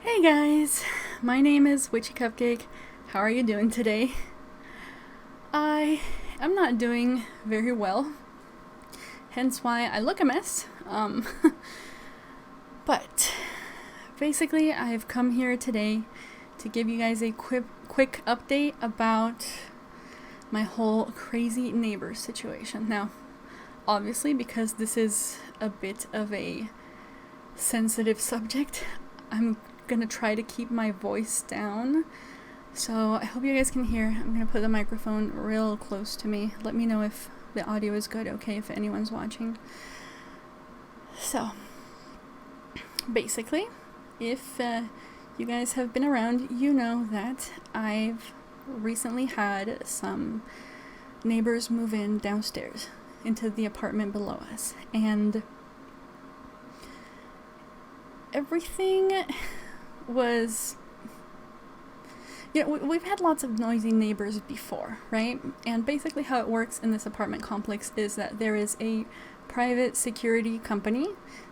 Hey guys, my name is Witchy Cupcake. How are you doing today? I am not doing very well, hence why I look a mess. But basically, I've come here today to give you guys a quick update about my whole crazy neighbor situation. Now, obviously, because this is a bit of a sensitive subject, I'm gonna try to keep my voice down. So I hope you guys can hear. I'm gonna put the microphone real close to me. Let me know if the audio is good, okay, if anyone's watching. So, basically, if you guys have been around, you know that I've recently had some neighbors move in downstairs into the apartment below us. And everything was, we've had lots of noisy neighbors before, right? And basically how it works in this apartment complex is that there is a private security company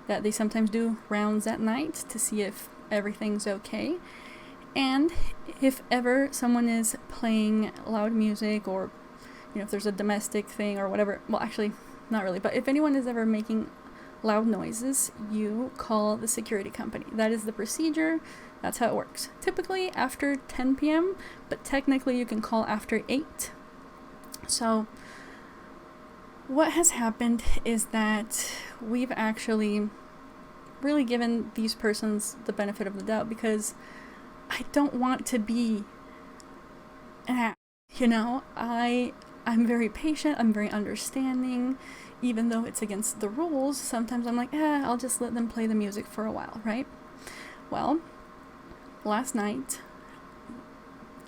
that they sometimes do rounds at night to see if everything's okay. And if ever someone is playing loud music, or if there's a domestic thing or whatever, well, actually not really, but if anyone is ever making loud noises, you call the security company. That is the procedure. That's how it works. Typically after 10 p.m., but technically you can call after 8. So what has happened is that we've actually really given these persons the benefit of the doubt, because I don't want to be an ass. I'm very patient, I'm very understanding. Even though it's against the rules, sometimes I'm like, I'll just let them play the music for a while, right? Well, last night,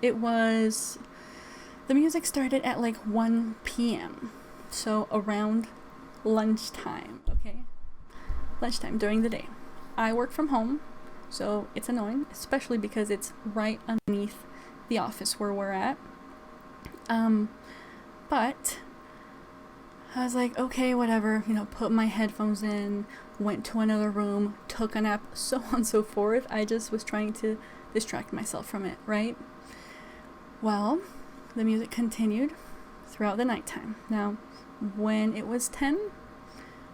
the music started at like 1 p.m. So around lunchtime, okay? Lunchtime during the day. I work from home, so it's annoying, especially because it's right underneath the office where we're at. But I was like, okay, whatever, put my headphones in, went to another room, took a nap, so on and so forth. I just was trying to distract myself from it, right? Well, the music continued throughout the nighttime. Now, when it was 10,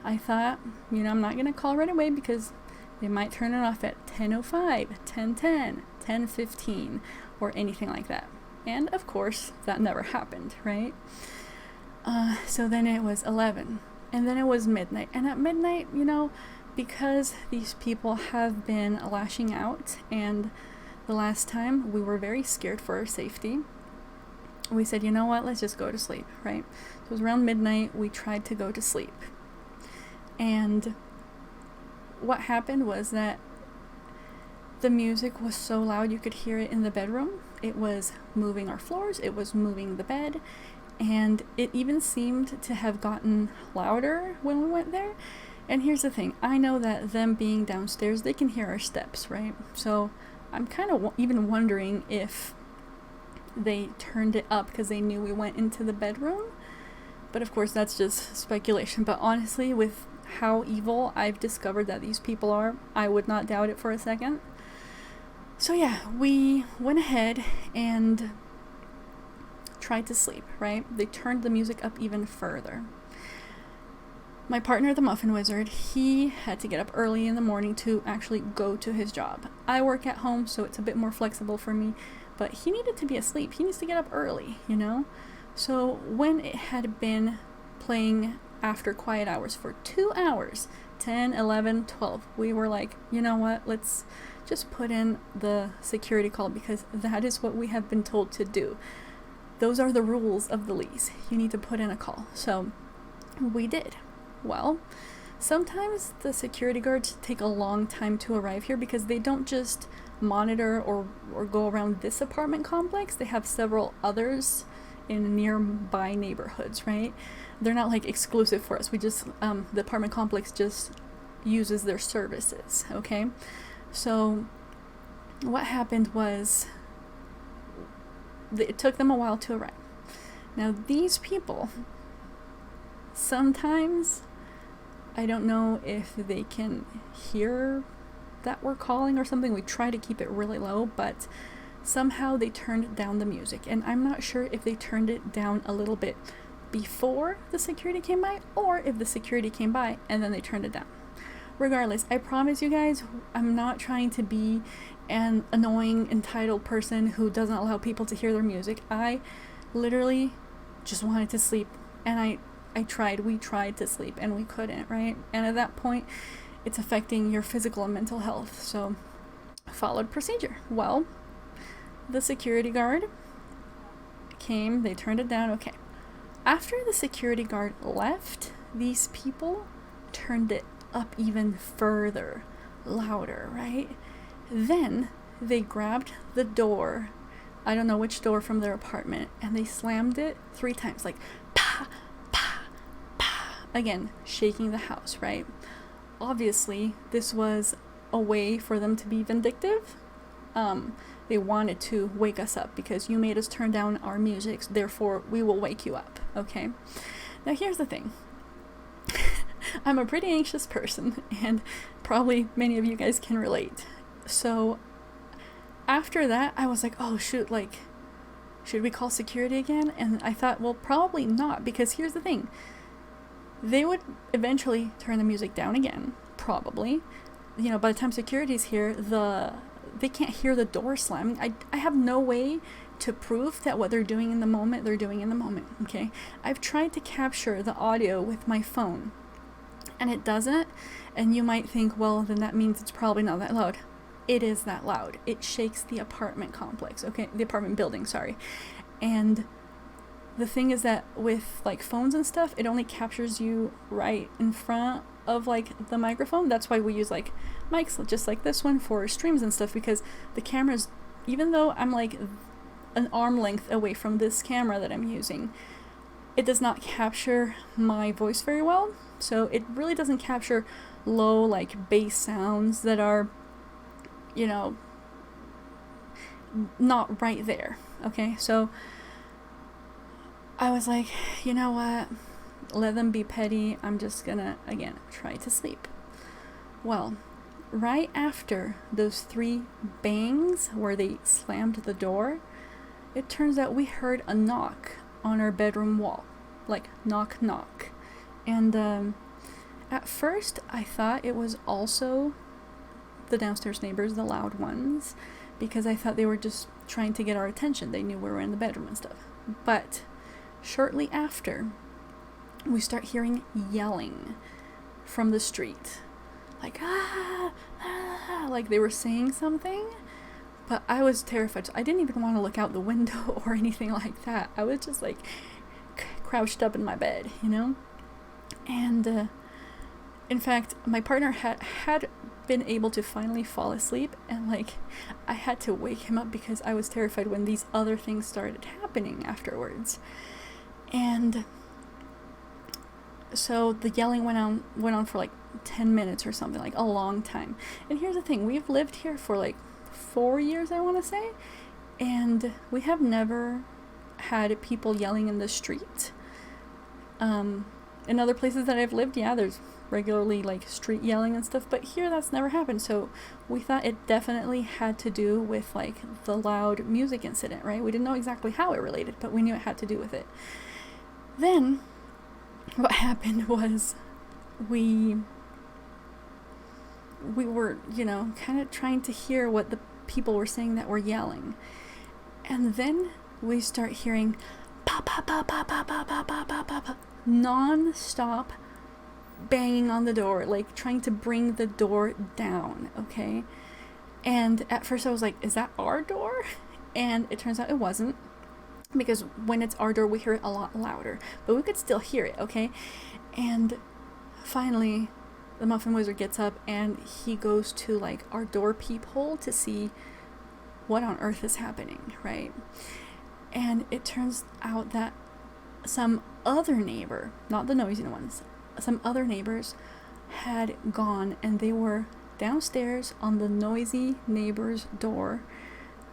I thought, I'm not going to call right away because they might turn it off at 10:05, 10:10, 10:15, or anything like that. And of course, that never happened, right? So then it was 11, and then it was midnight. And at midnight, because these people have been lashing out, and the last time we were very scared for our safety, we said, you know what, let's just go to sleep, right? So it was around midnight, we tried to go to sleep. And what happened was that the music was so loud you could hear it in the bedroom. It was moving our floors, it was moving the bed, and it even seemed to have gotten louder when we went there. And here's the thing, I know that them being downstairs, they can hear our steps, right? So I'm kind of even wondering if they turned it up because they knew we went into the bedroom. But of course, that's just speculation. But honestly, with how evil I've discovered that these people are, I would not doubt it for a second. So yeah, we went ahead and tried to sleep, right? They turned the music up even further. My partner, the Muffin Wizard, he had to get up early in the morning to actually go to his job. I work at home, so it's a bit more flexible for me, but he needed to be asleep. He needs to get up early, So when it had been playing after quiet hours for 2 hours, 10, 11, 12, we were like, you know what, let's just put in the security call, because that is what we have been told to do. Those are the rules of the lease. You need to put in a call. So we did. Well, sometimes the security guards take a long time to arrive here because they don't just monitor or go around this apartment complex. They have several others in nearby neighborhoods, right? They're not like exclusive for us. We just, the apartment complex just uses their services, okay? So what happened was it took them a while to arrive. Now these people, sometimes I don't know if they can hear that we're calling or something. We try to keep it really low, but somehow they turned down the music. And I'm not sure if they turned it down a little bit before the security came by, or if the security came by and then they turned it down. Regardless, I promise you guys, I'm not trying to be an annoying, entitled person who doesn't allow people to hear their music. I literally just wanted to sleep, and we tried to sleep, and we couldn't, right? And at that point, it's affecting your physical and mental health. So, followed procedure. Well, the security guard came, they turned it down, okay. After the security guard left, these people turned it up even further, louder, right? Then they grabbed the door, I don't know which door from their apartment, and they slammed it 3 times, like pa, pa, pa, again, shaking the house, right? Obviously, this was a way for them to be vindictive. They wanted to wake us up because you made us turn down our music, therefore we will wake you up, okay? Now here's the thing. I'm a pretty anxious person, and probably many of you guys can relate. So after that, I was like, oh shoot, like, should we call security again? And I thought, well, probably not, because here's the thing. They would eventually turn the music down again, probably. You know, by the time security's here, they can't hear the door slamming. I have no way to prove that what they're doing in the moment, they're doing in the moment, okay? I've tried to capture the audio with my phone, and it doesn't. And you might think, well, then that means it's probably not that loud. It is that loud. It shakes the apartment complex, okay? The apartment building, sorry. And the thing is that with like phones and stuff, it only captures you right in front of like the microphone. That's why we use like mics just like this one for streams and stuff, because the cameras, even though I'm like an arm length away from this camera that I'm using, it does not capture my voice very well. So it really doesn't capture low like bass sounds that are, you know, not right there, okay? So I was like, you know what, let them be petty, I'm just gonna, again, try to sleep. Well, right after those 3 bangs where they slammed the door, it turns out we heard a knock on our bedroom wall, like knock knock. And at first I thought it was also the downstairs neighbors, the loud ones, because I thought they were just trying to get our attention. They knew we were in the bedroom and stuff. But shortly after, we start hearing yelling from the street, like like they were saying something. But I was terrified, so I didn't even want to look out the window or anything like that. I was just like crouched up in my bed, you know. And in fact, my partner had been able to finally fall asleep, and like I had to wake him up because I was terrified when these other things started happening afterwards. And so the yelling went on for like 10 minutes or something, like a long time. And here's the thing, we've lived here for like 4 years, I want to say, and we have never had people yelling in the street. In other places that I've lived, yeah, there's regularly like street yelling and stuff, but here that's never happened. So we thought it definitely had to do with like the loud music incident, right? We didn't know exactly how it related, but we knew it had to do with it. Then what happened was we were, you know, kind of trying to hear what the people were saying that were yelling. And then we start hearing pa pa pa pa pa pa pa pa pa pa pa, non-stop banging on the door, like trying to bring the door down, okay? And at first I was like, is that our door? And it turns out it wasn't, because when it's our door we hear it a lot louder, but we could still hear it, okay? And finally the Muffin Wizard gets up and he goes to like our door peephole to see what on earth is happening, right? And it turns out that some other neighbor, not the noisy ones, some other neighbors had gone, and they were downstairs on the noisy neighbor's door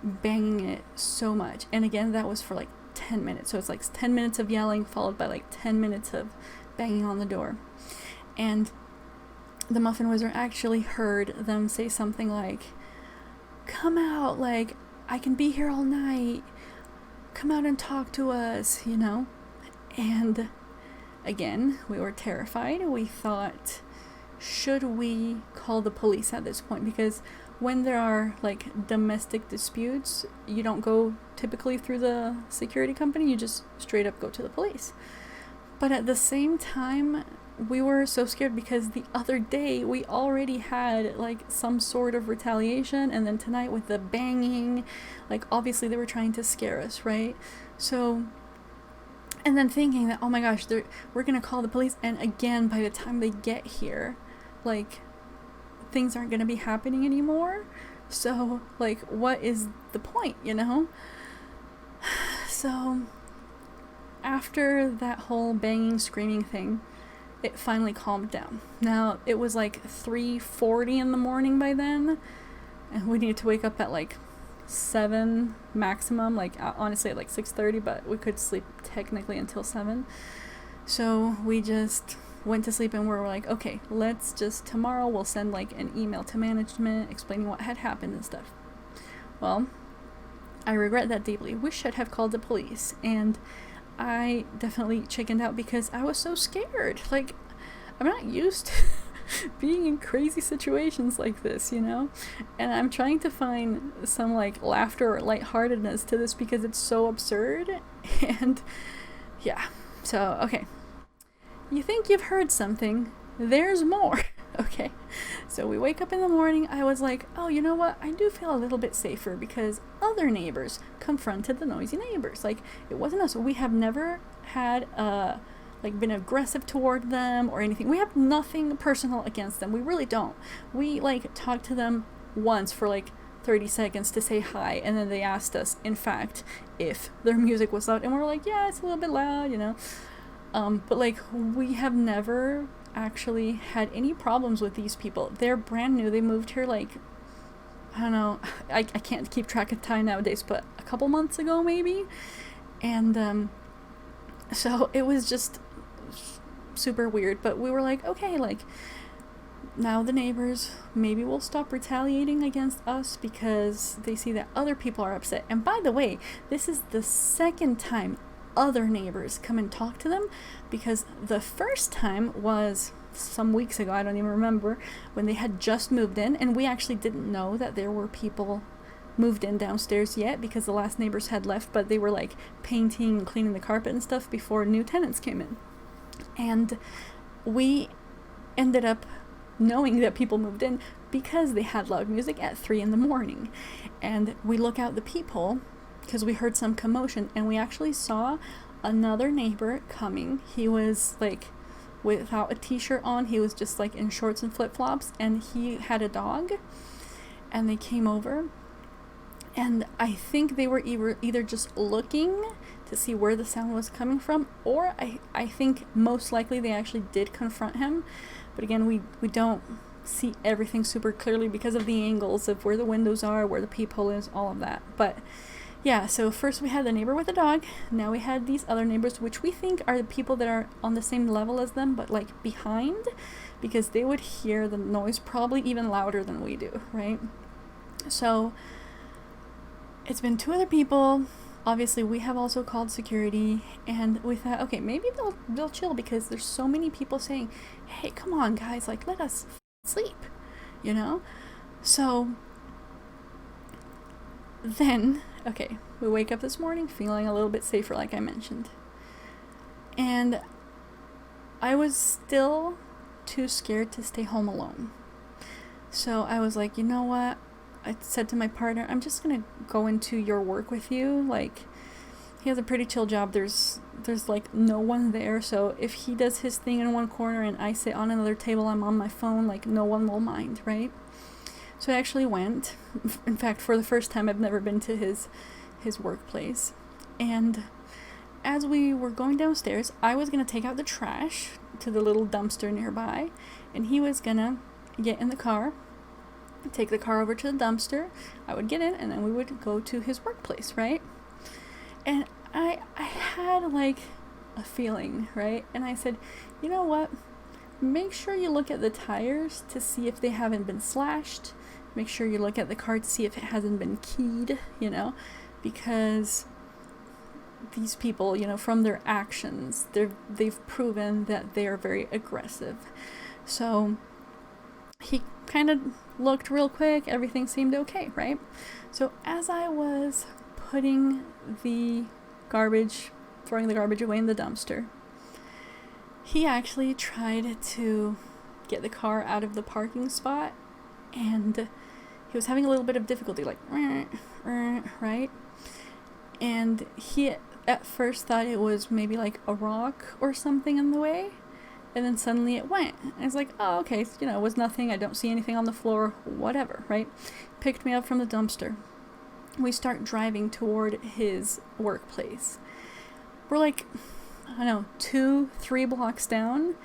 banging it so much. And again, that was for like 10 minutes. So it's like 10 minutes of yelling followed by like 10 minutes of banging on the door. And the Muffin Wizard actually heard them say something like, come out, like, I can be here all night, come out and talk to us, you know? And again, we were terrified. We thought, should we call the police at this point? Because when there are like domestic disputes, you don't go typically through the security company, you just straight up go to the police. But at the same time, we were so scared because the other day we already had like some sort of retaliation, and then tonight with the banging, like obviously they were trying to scare us, right? So, and then thinking that, oh my gosh, we're gonna call the police, and again, by the time they get here, like, things aren't gonna be happening anymore. So, like, what is the point, you know? So, after that whole banging, screaming thing, it finally calmed down. Now, it was like 3:40 in the morning by then, and we needed to wake up at like 7 maximum, like honestly at like 6:30, but we could sleep technically until 7. So we just went to sleep, and we were like, okay, let's just, tomorrow we'll send like an email to management explaining what had happened and stuff. Well, I regret that deeply. We should have called the police, and I definitely chickened out because I was so scared. Like, I'm not used to being in crazy situations like this, you know? And I'm trying to find some like laughter or lightheartedness to this because it's so absurd. And yeah, so okay. You think you've heard something, there's more. Okay, so we wake up in the morning. I was like, oh, you know what? I do feel a little bit safer because other neighbors confronted the noisy neighbors. Like, it wasn't us. We have never had like been aggressive toward them or anything. We have nothing personal against them. We really don't. We like talked to them once for like 30 seconds to say hi, and then they asked us, in fact, if their music was loud, and we're like, yeah, it's a little bit loud, you know. But like, we have never actually had any problems with these people. They're brand new. They moved here like, I don't know, I can't keep track of time nowadays, but a couple months ago maybe. And so it was just super weird, but we were like, okay, like, now the neighbors maybe will stop retaliating against us because they see that other people are upset. And by the way, this is the second time other neighbors come and talk to them, because the first time was some weeks ago, I don't even remember, when they had just moved in, and we actually didn't know that there were people moved in downstairs yet because the last neighbors had left, but they were like painting and cleaning the carpet and stuff before new tenants came in. And we ended up knowing that people moved in because they had loud music at 3 in the morning. And we look out the peephole because we heard some commotion, and we actually saw another neighbor coming. He was like without a t-shirt on. He was just like in shorts and flip-flops, and he had a dog, and they came over, and I think they were either just looking to see where the sound was coming from, or I think most likely they actually did confront him. But again, we don't see everything super clearly because of the angles of where the windows are, where the peephole is, all of that. But yeah, so first we had the neighbor with the dog. Now we had these other neighbors, which we think are the people that are on the same level as them, but like behind, because they would hear the noise probably even louder than we do, right? So it's been 2 other people. Obviously, we have also called security, and we thought, okay, maybe they'll chill because there's so many people saying, hey, come on, guys, like, let us sleep, you know? So then, okay, we wake up this morning feeling a little bit safer, like I mentioned. And I was still too scared to stay home alone. So I was like, you know what? I said to my partner, I'm just gonna go into your work with you. Like, he has a pretty chill job. There's like no one there. So if he does his thing in one corner and I sit on another table, I'm on my phone, like no one will mind, right? So I actually went. In fact, for the first time, I've never been to his workplace. And as we were going downstairs, I was going to take out the trash to the little dumpster nearby, and he was going to get in the car, take the car over to the dumpster. I would get in, and then we would go to his workplace, right? And I had like a feeling, right? And I said, you know what? make sure you look at the tires to see if they haven't been slashed. Make sure you look at the car to see if it hasn't been keyed, because these people, from their actions, they've proven that they are very aggressive. So he kind of looked real quick, everything seemed okay, right? So as I was throwing the garbage away in the dumpster, he actually tried to get the car out of the parking spot, and he was having a little bit of difficulty, like, right? And he at first thought it was maybe like a rock or something in the way, and then suddenly it went. And it's like, oh, okay, it was nothing, I don't see anything on the floor, whatever, right? Picked me up from the dumpster. We start driving toward his workplace. We're like, I don't know, 2-3 blocks down.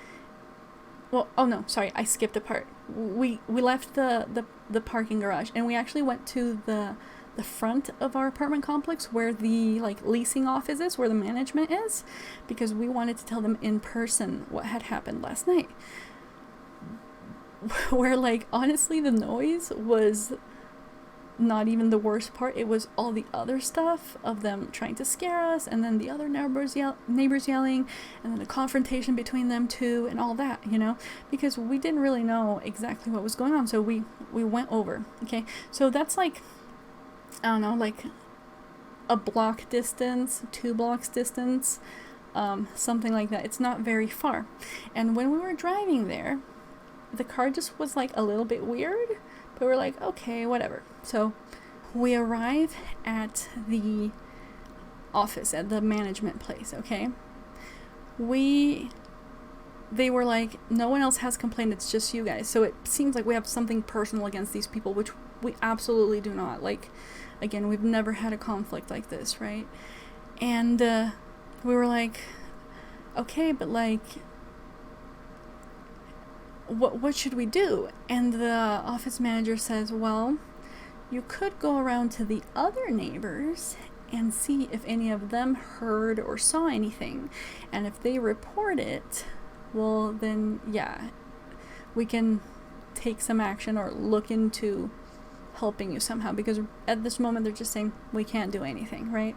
Well, oh no, sorry, I skipped a part. We left the parking garage, and we actually went to the front of our apartment complex where the leasing office is, where the management is, because we wanted to tell them in person what had happened last night. Where honestly the noise was not even the worst part. It was all the other stuff of them trying to scare us, and then the other neighbors yelling, and then the confrontation between them two, and all that, because we didn't really know exactly what was going on. So we went over. Okay, so that's I don't know, a block distance, 2 blocks distance, something like that. It's not very far. And when we were driving there, the car just was a little bit weird, but we're like, okay, whatever. So we arrive at the office, at the management place, okay? They were like, no one else has complained, it's just you guys. So it seems like we have something personal against these people, which we absolutely do not. Again, we've never had a conflict like this, right? And we were like, okay, but what should we do? And the office manager says, well, you could go around to the other neighbors and see if any of them heard or saw anything. And if they report it, well, then yeah, we can take some action or look into helping you somehow, because at this moment they're just saying we can't do anything, right?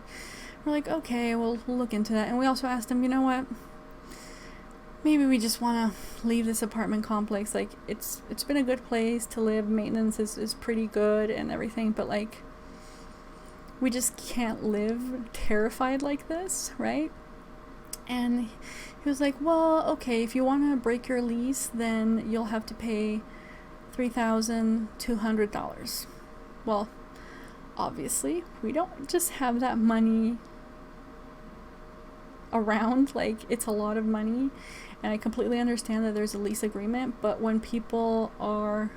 We're like, okay, we'll look into that. And we also asked them, you know what, maybe we just want to leave this apartment complex. It's been a good place to live, maintenance is pretty good and everything, but we just can't live terrified like this, right? And he was like, well, okay, if you want to break your lease, then you'll have to pay $3,200. Well, obviously, we don't just have that money around. It's a lot of money, and I completely understand that there's a lease agreement, but when people are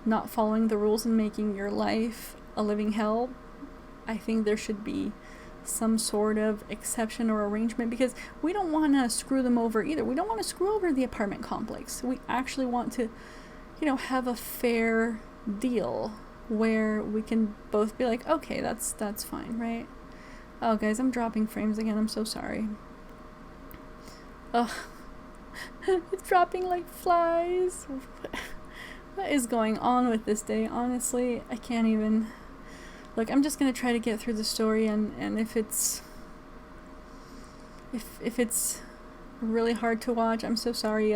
not following the rules and making your life a living hell, I think there should be some sort of exception or arrangement, because we don't want to screw them over either. We don't want to screw over the apartment complex. We actually want to have a fair deal where we can both be like, okay, that's fine, right? Oh, guys, I'm dropping frames again. I'm so sorry. Ugh. It's dropping like flies. What is going on with this day? Honestly, I can't even. Look, I'm just going to try to get through the story, and if it's really hard to watch, I'm so sorry.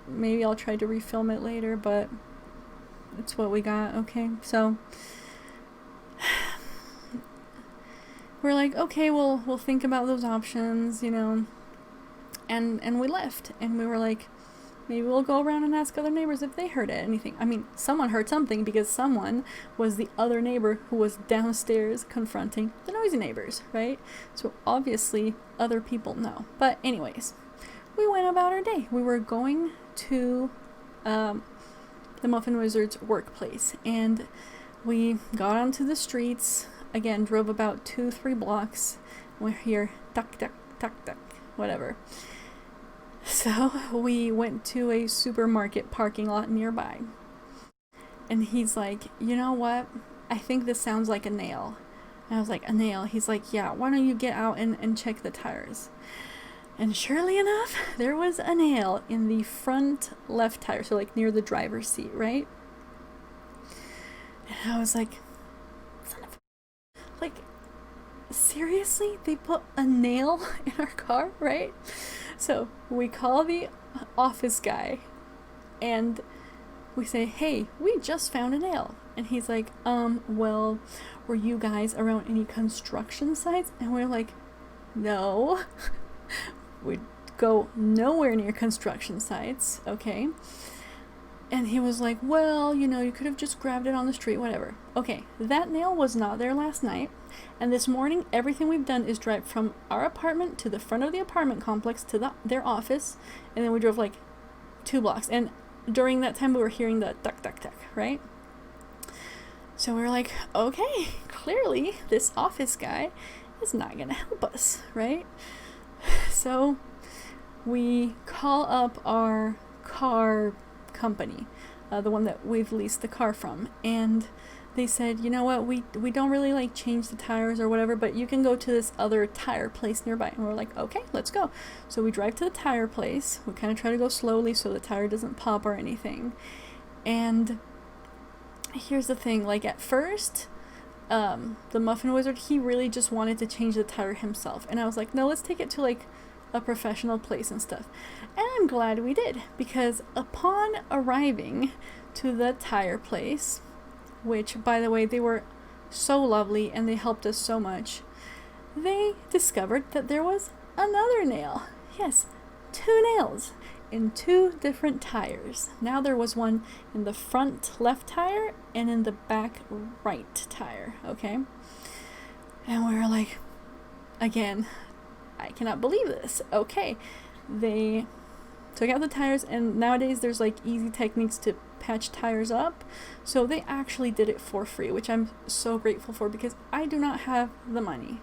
Maybe I'll try to refilm it later, but it's what we got, okay? So we're like, okay, we'll think about those options, and we left, and we were like, maybe we'll go around and ask other neighbors if they heard anything. I mean, someone heard something, because someone was the other neighbor who was downstairs confronting the noisy neighbors, right? So obviously other people know. But anyways, we went about our day. We were going to the Muffin Wizard's workplace, and we got onto the streets, again, drove about 2-3 blocks. We're here, tuck, tuck, tuck, tuck, whatever. So we went to a supermarket parking lot nearby, and he's like, you know what, I think this sounds like a nail. And I was like, a nail? He's like, yeah, why don't you get out and check the tires? And surely enough, there was a nail in the front left tire, so like near the driver's seat, right? And I was like, son of a... like, seriously? They put a nail in our car, right? So we call the office guy and we say, hey, we just found a nail. And he's like, well, were you guys around any construction sites? And we're like, no. We'd go nowhere near construction sites, okay? And he was like, well, you know, you could have just grabbed it on the street, whatever. Okay, that nail was not there last night. And this morning, everything we've done is drive from our apartment to the front of the apartment complex to their office. And then we drove like 2 blocks. And during that time, we were hearing the tuck, tuck, tuck, right? So we were like, okay, clearly this office guy is not going to help us, right? So we call up our car company, the one that we've leased the car from, and they said, you know what, we don't really like change the tires or whatever, but you can go to this other tire place nearby. And we're like, okay, let's go. So we drive to the tire place. We kind of try to go slowly so the tire doesn't pop or anything. And here's the thing, like at first, the Muffin Wizard, he really just wanted to change the tire himself. And I was like, no, let's take it to like a professional place and stuff. And I'm glad we did, because upon arriving to the tire place, which by the way, they were so lovely and they helped us so much, they discovered that there was another nail. Yes, 2 nails in 2 different tires. Now there was one in the front left tire and in the back right tire, okay? And we were like, again, I cannot believe this. Okay, they took out the tires, and nowadays there's like easy techniques to patch tires up. So they actually did it for free, which I'm so grateful for, because I do not have the money.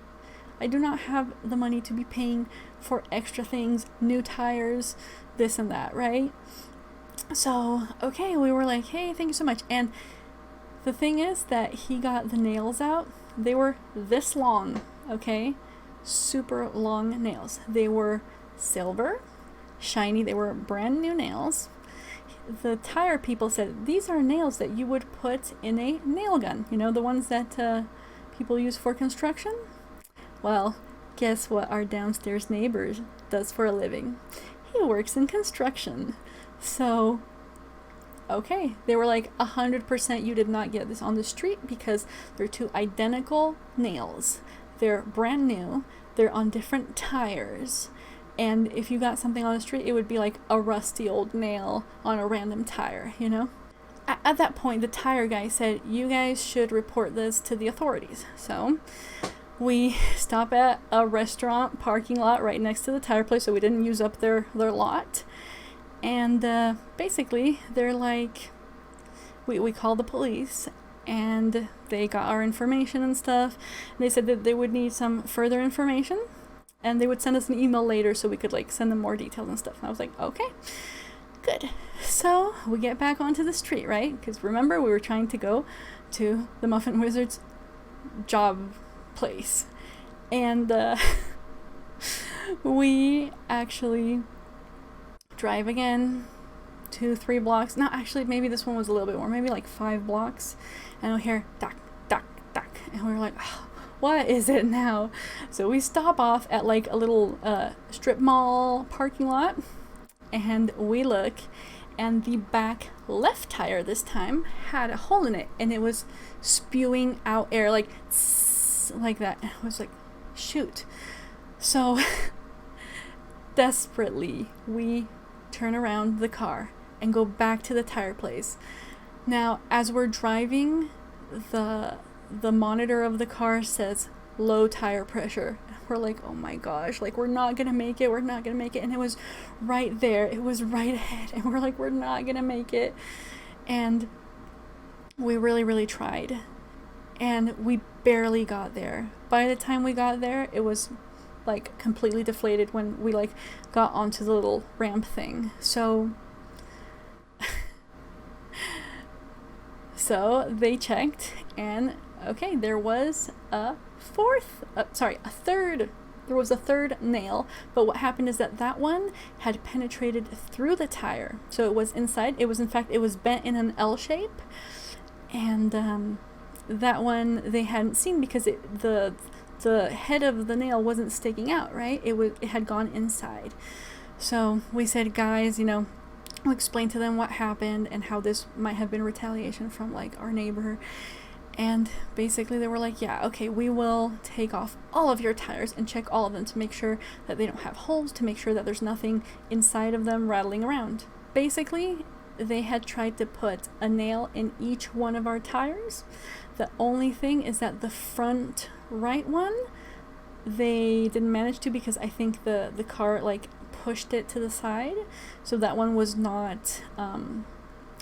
I do not have the money to be paying for extra things, new tires, this and that, right? So, okay, we were like, hey, thank you so much. And the thing is that he got the nails out. They were this long, okay? Super long nails. They were silver, shiny. They were brand new nails. The tire people said, these are nails that you would put in a nail gun. You know, the ones that people use for construction? Well, guess what our downstairs neighbor does for a living? He works in construction. So, okay, they were like 100% you did not get this on the street, because they're 2 identical nails. They're brand new, they're on different tires, and if you got something on the street, it would be like a rusty old nail on a random tire, you know? At that point, the tire guy said, you guys should report this to the authorities. So we stop at a restaurant parking lot right next to the tire place, so we didn't use up their lot. And basically, they're like, we called the police, and they got our information and stuff. They said that they would need some further information, and they would send us an email later so we could like send them more details and stuff. And I was like, okay, good. So we get back onto the street, right? Because remember, we were trying to go to the Muffin Wizard's job place, and we actually drive again 2-3 blocks. No, actually, maybe this one was a little bit more, maybe like 5 blocks, and we hear duck, duck, duck, and we were like, oh, what is it now? So we stop off at like a little strip mall parking lot, and we look, and the back left tire this time had a hole in it, and it was spewing out air like tss, like that. And I was like, shoot. So desperately we turn around the car and go back to the tire place. Now, as we're driving, the monitor of the car says low tire pressure. We're like, oh my gosh, like we're not gonna make it, and it was right there, it was right ahead, and we're like, we're not gonna make it. And we really tried, and we barely got there. By the time we got there, it was like completely deflated when we like got onto the little ramp thing. So they checked, and okay, there was a third there was a third nail, but what happened is that that one had penetrated through the tire. So it was inside. It was, in fact, it was bent in an L shape. And that one they hadn't seen because the head of the nail wasn't sticking out, right? It had gone inside. So we said, guys, we'll explain to them what happened and how this might have been retaliation from like our neighbor. And basically they were like, yeah, okay, we will take off all of your tires and check all of them to make sure that they don't have holes, to make sure that there's nothing inside of them rattling around. Basically, they had tried to put a nail in each one of our tires. The only thing is that the front right one, they didn't manage to because I think the car like pushed it to the side. So that one was not,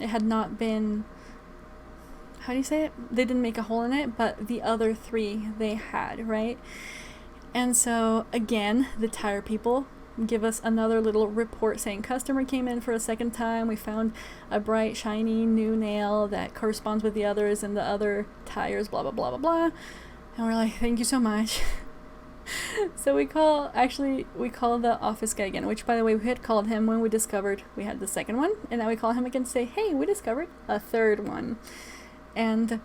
it had not been, how do you say it? They didn't make a hole in it, but the other three they had, right? And so again, the tire people give us another little report saying customer came in for a second time. We found a bright, shiny new nail that corresponds with the others and the other tires, blah, blah, blah, blah, blah. And we're like, thank you so much. So we call the office guy again, which by the way, we had called him when we discovered we had the second one. And now we call him again to say, hey, we discovered a third one. And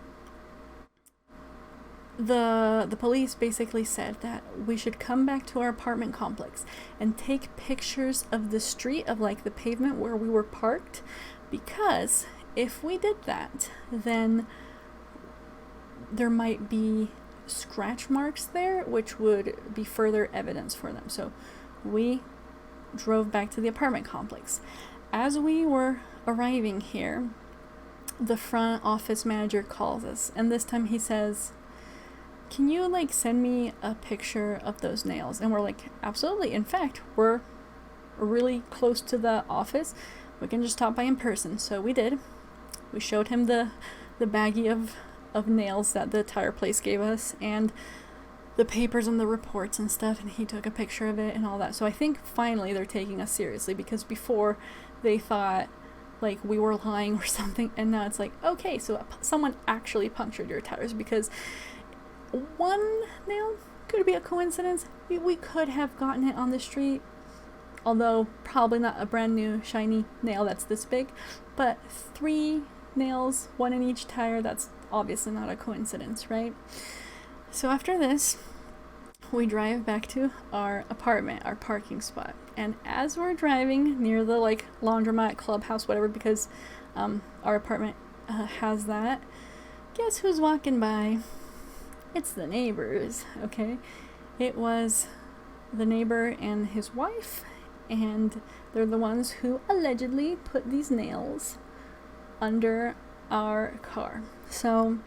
the police basically said that we should come back to our apartment complex and take pictures of the street, of like the pavement where we were parked, because if we did that, then there might be scratch marks there, which would be further evidence for them. So we drove back to the apartment complex. As we were arriving here, the front office manager calls us, and this time he says, can you like send me a picture of those nails? And we're like, absolutely. In fact, we're really close to the office. We can just stop by in person. So we did. We showed him the baggie of nails that the tire place gave us and the papers and the reports and stuff, and he took a picture of it and all that. So I think finally they're taking us seriously, because before they thought like we were lying or something, and now it's like, okay, so someone actually punctured your tires, because one nail could be a coincidence. We could have gotten it on the street, although probably not a brand new shiny nail that's this big, but 3 nails, 1 in each tire, that's obviously not a coincidence, right? So after this, we drive back to our apartment, our parking spot, and as we're driving near the like laundromat, clubhouse, whatever, because our apartment has that, guess who's walking by? It's the neighbors, okay? It was the neighbor and his wife, and they're the ones who allegedly put these nails under our car. So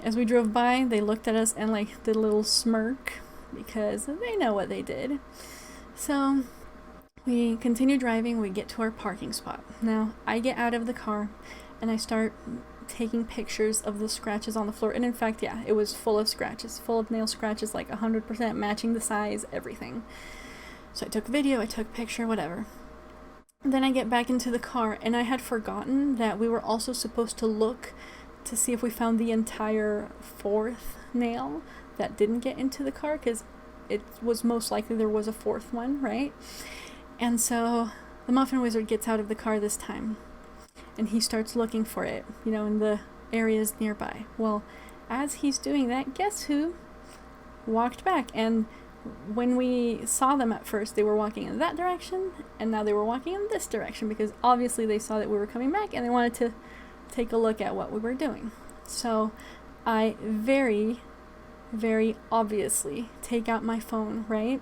as we drove by, they looked at us and like did a little smirk, because they know what they did. So we continue driving. We get to our parking spot. Now I get out of the car and I start taking pictures of the scratches on the floor, and in fact, yeah, it was full of scratches, full of nail scratches, like 100% matching the size, everything. So I took video, I took picture, whatever. Then I get back into the car, and I had forgotten that we were also supposed to look to see if we found the entire 4th nail that didn't get into the car, because it was most likely there was a 4th one, right? And so the Muffin Wizard gets out of the car this time, and he starts looking for it, in the areas nearby. Well, as he's doing that, guess who walked back? And when we saw them at first, they were walking in that direction, and now they were walking in this direction, because obviously they saw that we were coming back and they wanted to take a look at what we were doing. So I very, very obviously take out my phone, right?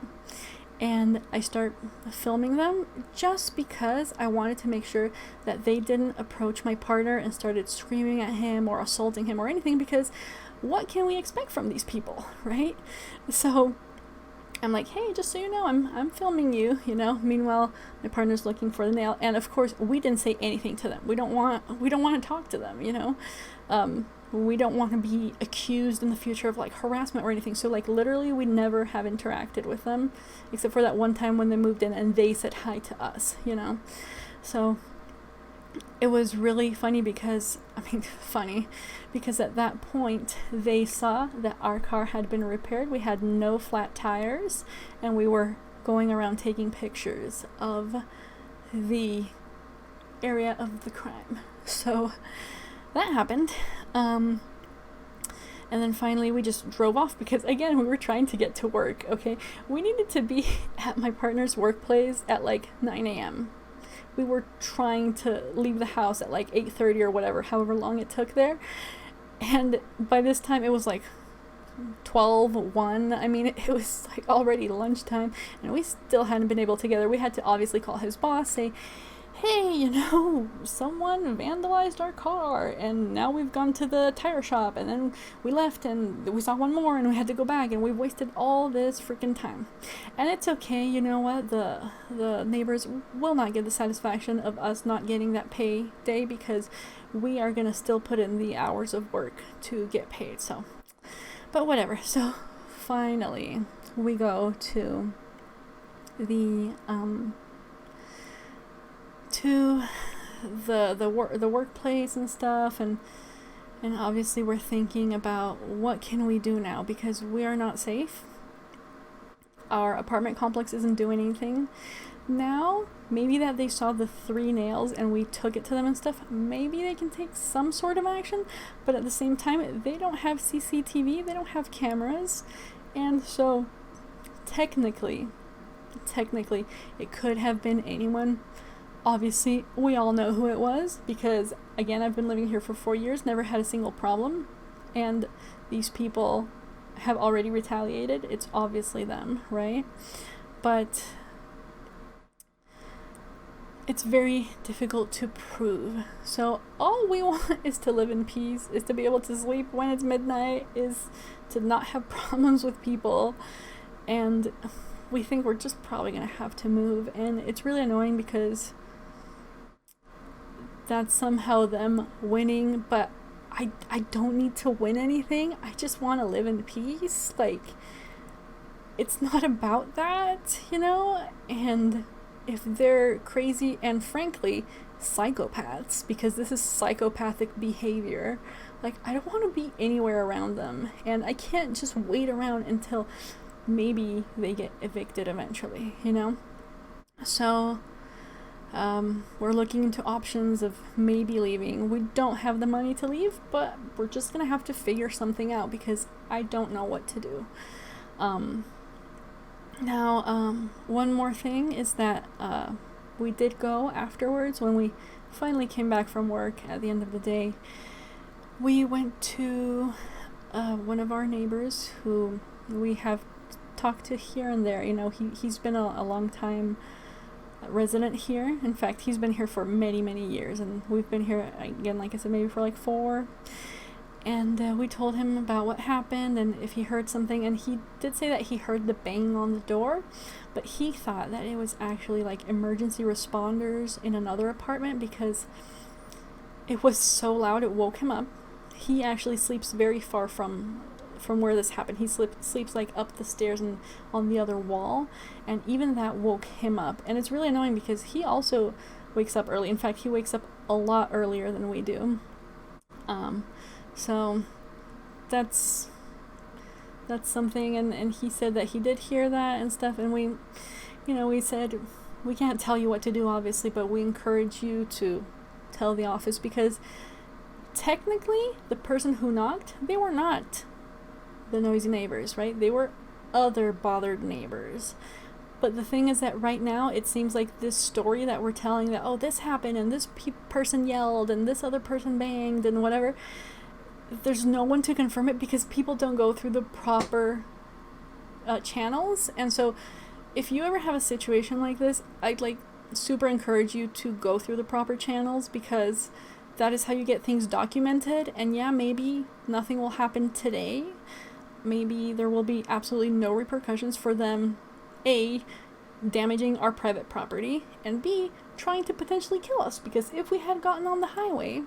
And I start filming them, just because I wanted to make sure that they didn't approach my partner and started screaming at him or assaulting him or anything, because what can we expect from these people, right? So I'm like, hey, just so you know, I'm filming you, Meanwhile, my partner's looking for the nail, and of course, we didn't say anything to them. We don't want to talk to them, We don't want to be accused in the future of like harassment or anything. So like literally, we never have interacted with them, except for that one time when they moved in and they said hi to us, So it was really funny because, funny, because at that point they saw that our car had been repaired. We had no flat tires, and we were going around taking pictures of the area of the crime. So that happened. And then finally we just drove off because, again, we were trying to get to work, okay? We needed to be at my partner's workplace at like 9 a.m. We were trying to leave the house at like 8:30 or whatever, however long it took there. And by this time it was like 12:01. It was like already lunchtime, and we still hadn't been able to get there. We had to obviously call his boss, say, hey, someone vandalized our car, and now we've gone to the tire shop, and then we left, and we saw one more, and we had to go back, and we've wasted all this freaking time. And it's okay, you know what, the neighbors will not get the satisfaction of us not getting that pay day, because we are gonna still put in the hours of work to get paid, so. But whatever. So finally we go to the workplace and stuff, and obviously we're thinking about what can we do now, because we are not safe. Our apartment complex isn't doing anything now. Maybe that they saw the 3 nails and we took it to them and stuff, maybe they can take some sort of action, but at the same time they don't have CCTV, they don't have cameras, and so technically it could have been anyone. Obviously we all know who it was, because again, I've been living here for 4 years, never had a single problem, and these people have already retaliated. It's obviously them, right? But it's very difficult to prove. So all we want is to live in peace, is to be able to sleep when it's midnight, is to not have problems with people, and we think we're just probably gonna have to move. And it's really annoying because that's somehow them winning, but I don't need to win anything. I just want to live in peace. Like, it's not about that, and if they're crazy and frankly psychopaths, because this is psychopathic behavior, like, I don't want to be anywhere around them, and I can't just wait around until maybe they get evicted eventually, So we're looking into options of maybe leaving. We don't have the money to leave, but we're just gonna have to figure something out, because I don't know what to do. Now, one more thing is that we did go afterwards. When we finally came back from work at the end of the day, we went to one of our neighbors who we have talked to here and there. He's been a long time resident here. In fact, he's been here for many years, and we've been here, again, like I said, maybe for like 4. And we told him about what happened and if he heard something, and he did say that he heard the banging on the door, but he thought that it was actually like emergency responders in another apartment, because it was so loud it woke him up. He actually sleeps very far from where this happened. He sleeps like up the stairs and on the other wall, and even that woke him up. And it's really annoying because he also wakes up early. In fact, he wakes up a lot earlier than we do. So that's something, and he said that he did hear that and stuff, and we said we can't tell you what to do, obviously, but we encourage you to tell the office, because technically the person who knocked, they were not the noisy neighbors, right? They were other bothered neighbors. But the thing is that right now it seems like this story that we're telling, that this happened and this person yelled and this other person banged and whatever, there's no one to confirm it, because people don't go through the proper channels. And so if you ever have a situation like this, I'd super encourage you to go through the proper channels, because that is how you get things documented. And yeah, maybe nothing will happen today. Maybe there will be absolutely no repercussions for them, A, damaging our private property, and B, trying to potentially kill us, because if we had gotten on the highway,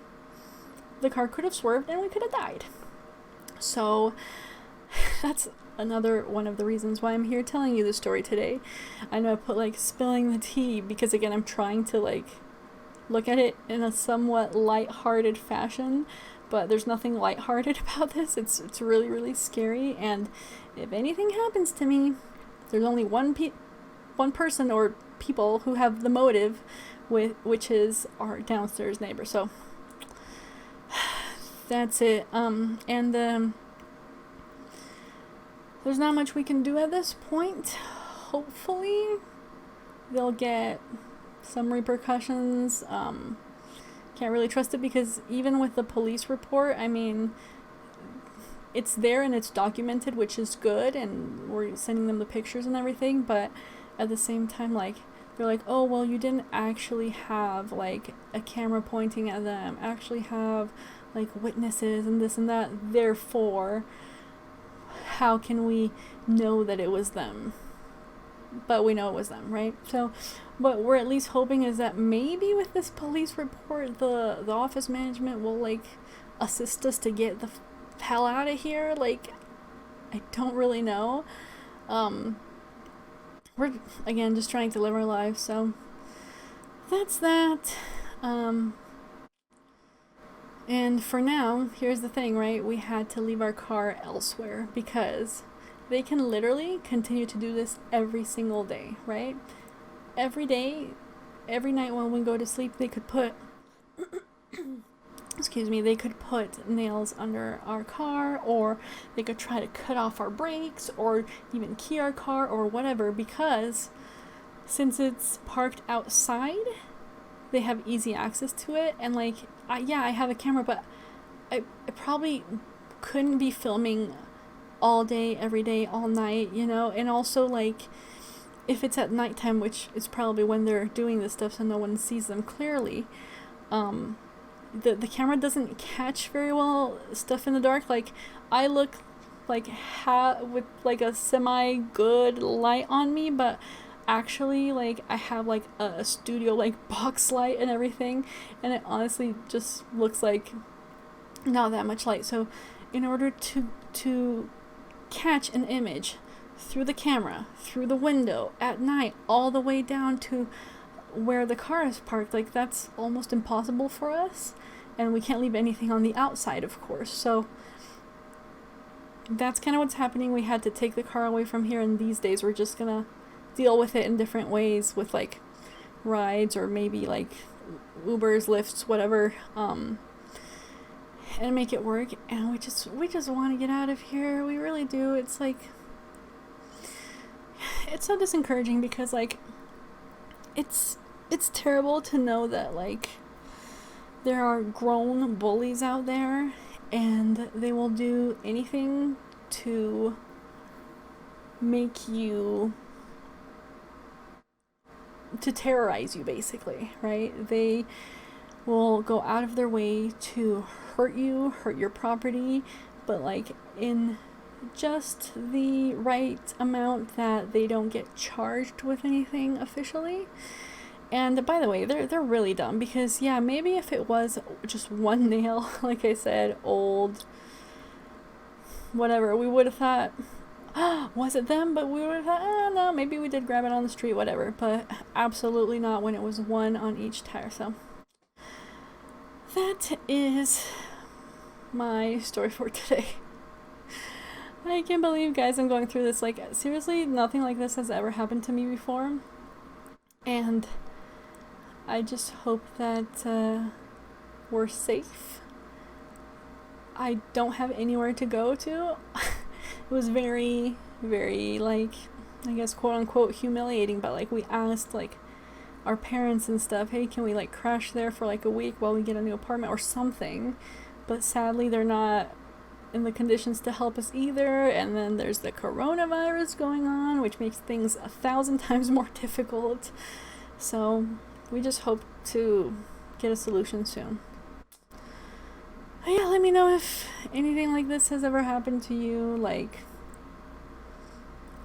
the car could have swerved and we could have died. So that's another one of the reasons why I'm here telling you this story today. I know I put spilling the tea, because again, I'm trying to look at it in a somewhat light-hearted fashion, but there's nothing lighthearted about this. It's really, really scary, and if anything happens to me, there's only one person or people who have the motive, which is our downstairs neighbor. So that's it. There's not much we can do at this point. Hopefully they'll get some repercussions. Can't really trust it, because even with the police report, I mean, it's there and it's documented, which is good, and we're sending them the pictures and everything, but at the same time, like, they're like, oh, well, you didn't actually have, like, a camera pointing at them, actually have, like, witnesses and this and that, therefore, how can we know that it was them? But we know it was them, right? So, what we're at least hoping is that maybe with this police report, the office management will, like, assist us to get the hell out of here. Like, I don't really know. We're, again, just trying to live our lives, so that's that. And for now, here's the thing, right? We had to leave our car elsewhere because they can literally continue to do this every single day, right? Every day, every night when we go to sleep, they could put they could put nails under our car, or they could try to cut off our brakes, or even key our car, or whatever, because since it's parked outside, they have easy access to it. And like, I have a camera, but I probably couldn't be filming all day, every day, all night, you know? And also, like, if it's at nighttime, which is probably when they're doing this stuff so no one sees them clearly, the camera doesn't catch very well stuff in the dark. Like, I look like with like a semi good light on me, but actually, like, I have like a studio like box light and everything, and it honestly just looks like not that much light. So in order to catch an image through the camera, through the window, at night, all the way down to where the car is parked, like, that's almost impossible for us. And we can't leave anything on the outside, of course. So that's kind of what's happening. We had to take the car away from here, and these days we're just gonna deal with it in different ways, with like rides, or maybe like Ubers, Lyfts, whatever, and make it work. And we just want to get out of here. We really do. It's like, it's so disencouraging, because like, it's terrible to know that, like, there are grown bullies out there, and they will do anything to make you, to terrorize you, basically, right? They will go out of their way to hurt you, hurt your property, but like in just the right amount that they don't get charged with anything officially. And by the way, they're really dumb, because yeah, maybe if it was just one nail, like I said, old, whatever, we would have thought, was it them? But we would have thought, no, maybe we did grab it on the street, whatever. But absolutely not when it was one on each tire. So that is my story for today. I can't believe, guys, I'm going through this. Like, seriously, nothing like this has ever happened to me before. And I just hope that we're safe. I don't have anywhere to go to. It was very, very, like, I guess, quote unquote, humiliating, but like, we asked like our parents and stuff, hey, can we like crash there for like a week while we get a new apartment or something? But sadly, they're not in the conditions to help us either. And then there's the coronavirus going on, which makes things 1,000 times more difficult. So we just hope to get a solution soon. Yeah, let me know if anything like this has ever happened to you. Like,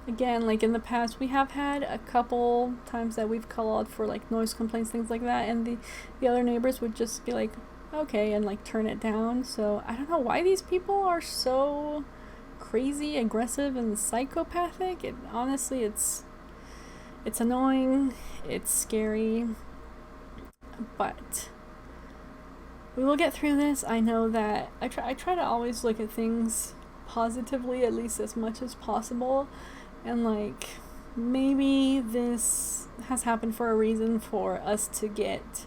again, like in the past, we have had a couple times that we've called for like noise complaints, things like that, and the other neighbors would just be like, okay, and like turn it down. So I don't know why these people are so crazy, aggressive, and psychopathic. Honestly, it's annoying, it's scary, but we will get through this. I know that I try to always look at things positively, at least as much as possible, and like, maybe this has happened for a reason, for us to get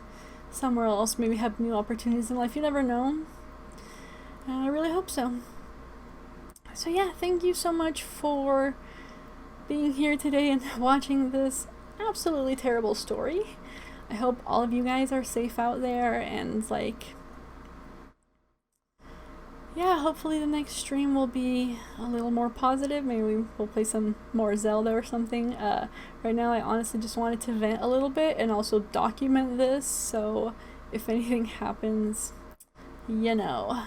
somewhere else, maybe have new opportunities in life. You never know. And I really hope so. So yeah, thank you so much for being here today and watching this absolutely terrible story. I hope all of you guys are safe out there, and like, yeah, hopefully the next stream will be a little more positive. Maybe we'll play some more Zelda or something. Right now I honestly just wanted to vent a little bit and also document this, so if anything happens, you know,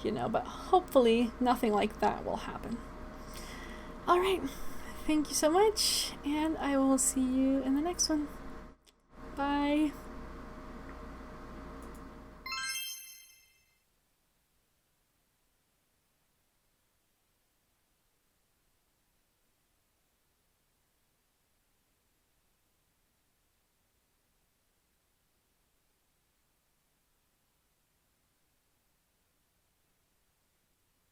but hopefully nothing like that will happen. Alright, thank you so much, and I will see you in the next one. Bye.